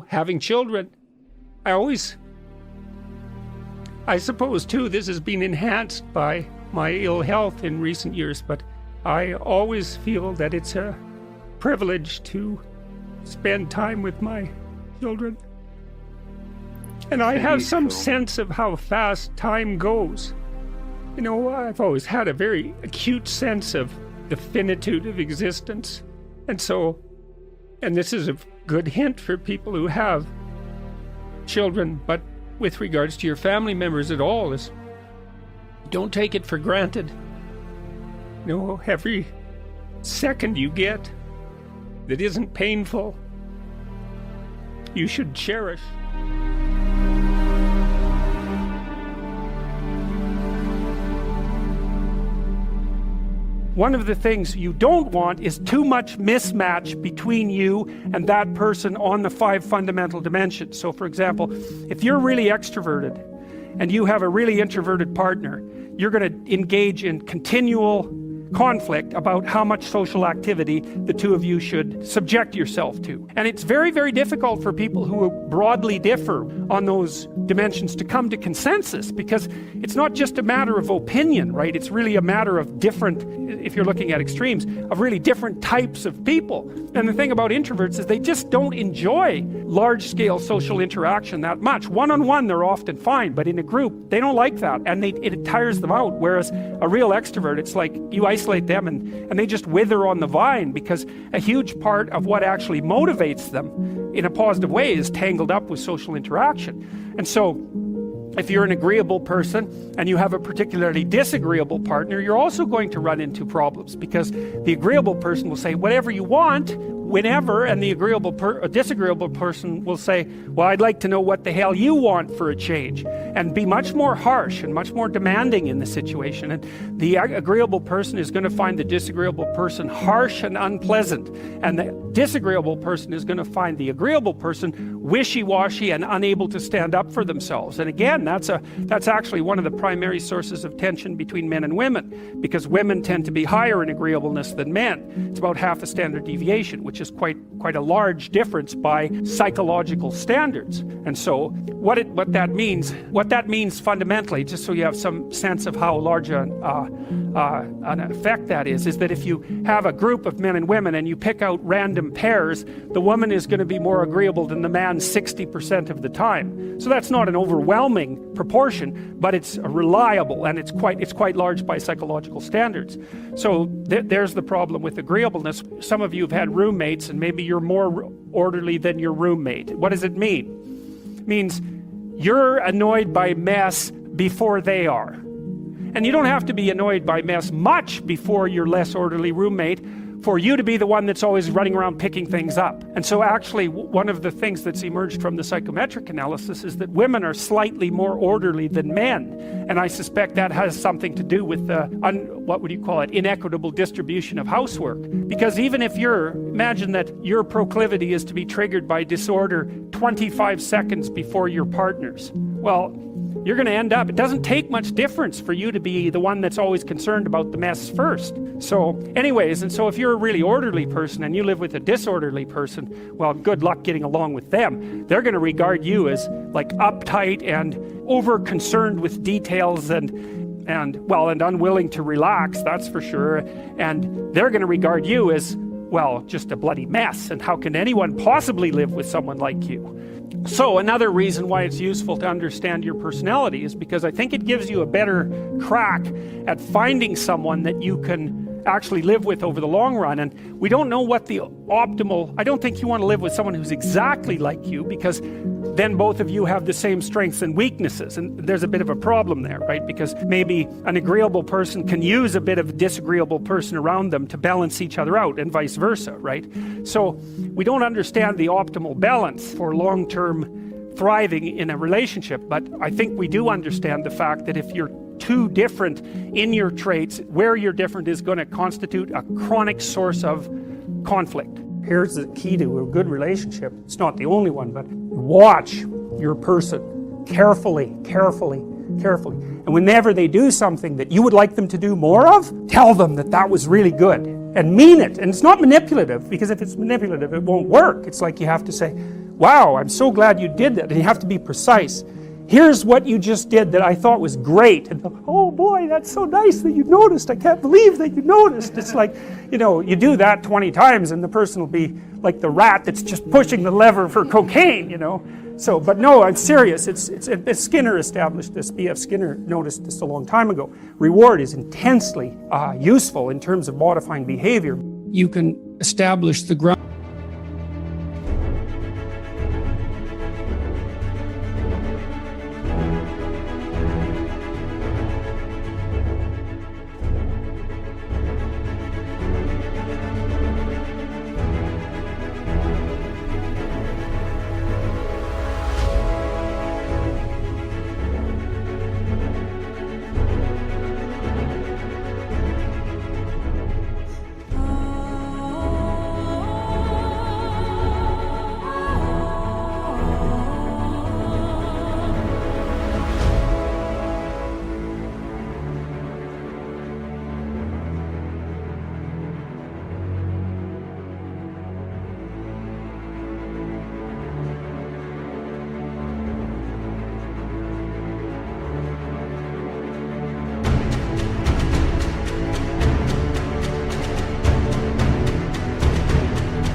Having children, I suppose too, this has been enhanced by my ill health in recent years, but I always feel that it's a privilege to spend time with my children. And I have some sense of how fast time goes. I've always had a very acute sense of the finitude of existence. And this is a good hint for people who have children, but with regards to your family members at all, is don't take it for granted. Every second you get that isn't painful, you should cherish. One of the things you don't want is too much mismatch between you and that person on the 5 fundamental dimensions. So for example, if you're really extroverted and you have a really introverted partner, you're going to engage in continual conflict about how much social activity the two of you should subject yourself to. And it's very, very difficult for people who broadly differ on those dimensions to come to consensus, because it's not just a matter of opinion, right? It's really a matter of different, if you're looking at extremes, of really different types of people. And the thing about introverts is they just don't enjoy large-scale social interaction that much. One-on-one, they're often fine, but in a group, they don't like that, and it tires them out. Whereas a real extrovert, it's like you isolate them and they just wither on the vine, because a huge part of what actually motivates them in a positive way is tangled up with social interaction. And so if you're an agreeable person and you have a particularly disagreeable partner, you're also going to run into problems, because the agreeable person will say whatever you want whenever, and the disagreeable person will say, well, I'd like to know what the hell you want for a change, and be much more harsh and much more demanding in the situation. And the agreeable person is going to find the disagreeable person harsh and unpleasant, and the disagreeable person is going to find the agreeable person wishy-washy and unable to stand up for themselves. And again, that's actually one of the primary sources of tension between men and women, because women tend to be higher in agreeableness than men. It's about half a standard deviation, which is quite a large difference by psychological standards. And so what that means fundamentally, just so you have some sense of how large an effect that is that if you have a group of men and women and you pick out random pairs, the woman is going to be more agreeable than the man 60% of the time. So that's not an overwhelming proportion, but it's reliable, and it's quite large by psychological standards. So there's the problem with agreeableness. Some of you have had roommates, and maybe you're more orderly than your roommate. What does it mean? It means you're annoyed by mess before they are. And you don't have to be annoyed by mess much before your less orderly roommate for you to be the one that's always running around picking things up. And so actually one of the things that's emerged from the psychometric analysis is that women are slightly more orderly than men. And I suspect that has something to do with the, what would you call it, inequitable distribution of housework. Because even if imagine that your proclivity is to be triggered by disorder 25 seconds before your partner's. Well, you're going to end up, it doesn't take much difference for you to be the one that's always concerned about the mess first. So anyways, and so if you're a really orderly person and you live with a disorderly person, well, good luck getting along with them. They're going to regard you as like uptight and over concerned with details and unwilling to relax, that's for sure. And they're going to regard you as, well, just a bloody mess. And how can anyone possibly live with someone like you? So another reason why it's useful to understand your personality is because I think it gives you a better crack at finding someone that you can actually live with over the long run. And we don't know what the optimal, I don't think you want to live with someone who's exactly like you, because then both of you have the same strengths and weaknesses, and there's a bit of a problem there, right? Because maybe an agreeable person can use a bit of a disagreeable person around them to balance each other out, and vice versa, right? So we don't understand the optimal balance for long-term thriving in a relationship, but I think we do understand the fact that if you're too different in your traits, where you're different is going to constitute a chronic source of conflict. Here's the key to a good relationship. It's not the only one, but watch your person carefully. And whenever they do something that you would like them to do more of, tell them that was really good and mean it. And it's not manipulative, because if it's manipulative, it won't work. It's like you have to say, wow, I'm so glad you did that. And you have to be precise. Here's what you just did that I thought was great. And oh boy, that's so nice that you noticed. I can't believe that you noticed. It's like, you know, you do that 20 times and the person will be like the rat that's just pushing the lever for cocaine, you know. So, but no, I'm serious. It's Skinner established this. B.F. Skinner noticed this a long time ago. Reward is intensely useful in terms of modifying behavior. You can establish the ground.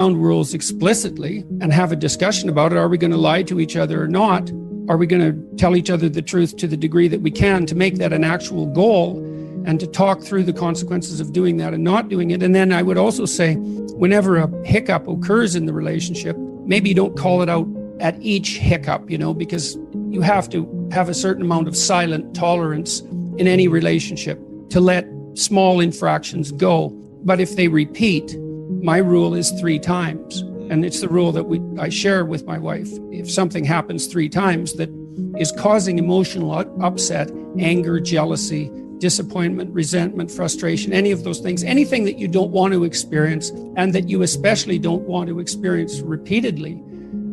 Rules explicitly and have a discussion about it. Are we going to lie to each other or not? Are we going to tell each other the truth to the degree that we can to make that an actual goal and to talk through the consequences of doing that and not doing it? And then I would also say, whenever a hiccup occurs in the relationship, maybe you don't call it out at each hiccup, you know, because you have to have a certain amount of silent tolerance in any relationship to let small infractions go. But if they repeat, my rule is 3 times. And it's the rule that I share with my wife. If something happens 3 times that is causing emotional upset, anger, jealousy, disappointment, resentment, frustration, any of those things, anything that you don't want to experience and that you especially don't want to experience repeatedly,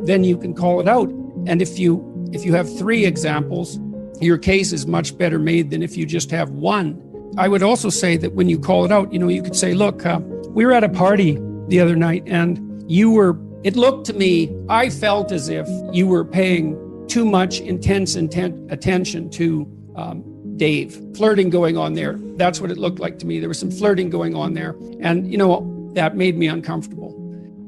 then you can call it out. And if you have 3 examples, your case is much better made than if you just have 1. I would also say that when you call it out, you know, you could say, look, we were at a party the other night and it looked to me, I felt as if you were paying too much intense attention to Dave. Flirting going on there. That's what it looked like to me. There was some flirting going on there. And, you know, that made me uncomfortable.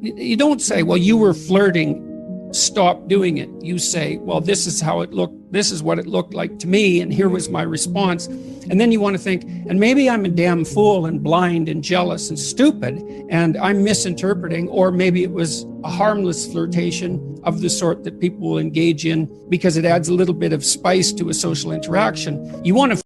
You don't say, well, you were flirting, stop doing it. You say, well, this is how it looked. This is what it looked like to me. And here was my response. And then you want to think, and maybe I'm a damn fool and blind and jealous and stupid, and I'm misinterpreting, or maybe it was a harmless flirtation of the sort that people will engage in because it adds a little bit of spice to a social interaction. You want to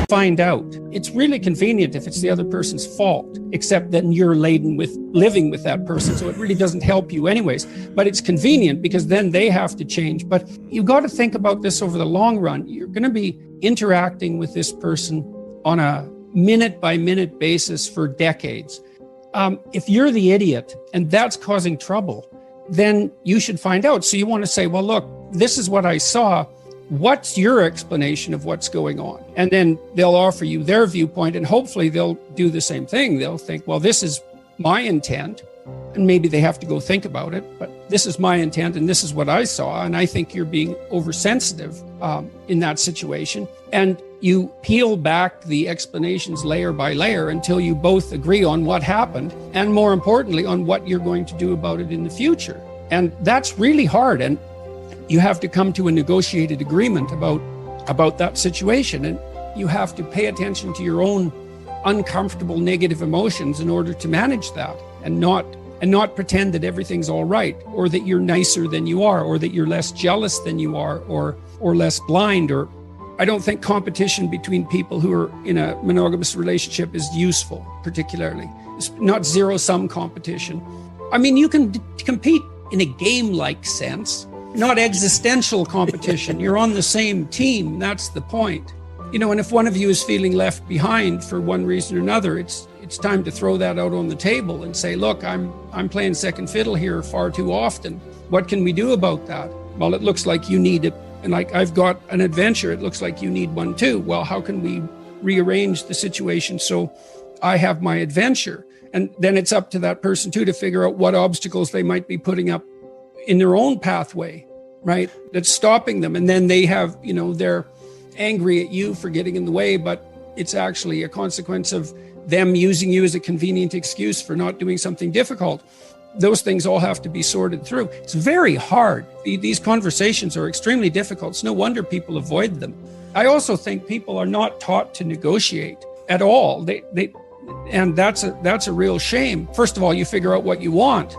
find out. It's really convenient if it's the other person's fault, except then you're laden with living with that person, so it really doesn't help you anyways. But it's convenient because then they have to change. But you got to think about this over the long run. You're going to be interacting with this person on a minute-by-minute basis for decades. If you're the idiot and that's causing trouble, then you should find out. So you want to say, well, look, this is what I saw. What's your explanation of what's going on? And then they'll offer you their viewpoint, and hopefully they'll do the same thing. They'll think, well, this is my intent, and maybe they have to go think about it, but this is my intent and this is what I saw, and I think you're being oversensitive in that situation. And You peel back the explanations layer by layer until you both agree on what happened, and more importantly, on what you're going to do about it in the future. And that's really hard. And you have to come to a negotiated agreement about that situation. And you have to pay attention to your own uncomfortable negative emotions in order to manage that, and not pretend that everything's all right, or that you're nicer than you are, or that you're less jealous than you are, or less blind. Or I don't think competition between people who are in a monogamous relationship is useful, particularly. It's not zero-sum competition. I mean, you can compete in a game-like sense, not existential competition. You're on the same team. That's the point. And if one of you is feeling left behind for one reason or another, it's time to throw that out on the table and say, look, I'm playing second fiddle here far too often. What can we do about that? Well, it looks like you need it. And like, I've got an adventure. It looks like you need one too. Well, how can we rearrange the situation so I have my adventure? And then it's up to that person too to figure out what obstacles they might be putting up in their own pathway, right? That's stopping them. And then they have, they're angry at you for getting in the way, but it's actually a consequence of them using you as a convenient excuse for not doing something difficult. Those things all have to be sorted through. It's very hard. These conversations are extremely difficult. It's no wonder people avoid them. I also think people are not taught to negotiate at all. And that's a real shame. First of all, you figure out what you want.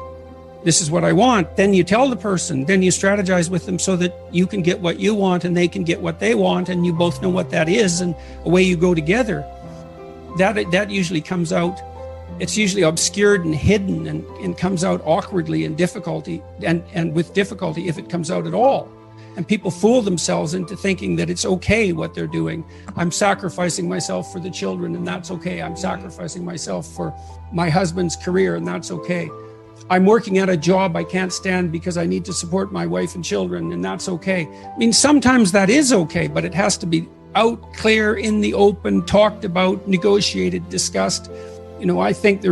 This is what I want. Then you tell the person, then you strategize with them so that you can get what you want and they can get what they want, and you both know what that is, and away you go together. That usually comes out, it's usually obscured and hidden, and comes out awkwardly and difficulty, and with difficulty if it comes out at all. And people fool themselves into thinking that it's okay what they're doing. I'm sacrificing myself for the children, and that's okay. I'm sacrificing myself for my husband's career, and that's okay. I'm working at a job I can't stand because I need to support my wife and children, and that's okay. I mean, sometimes that is okay, but it has to be out, clear, in the open, talked about, negotiated, discussed. I think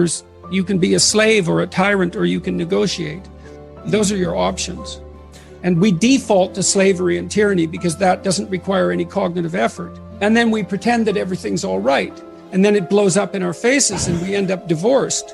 you can be a slave or a tyrant, or you can negotiate. Those are your options. And we default to slavery and tyranny because that doesn't require any cognitive effort. And then we pretend that everything's all right. And then it blows up in our faces and we end up divorced.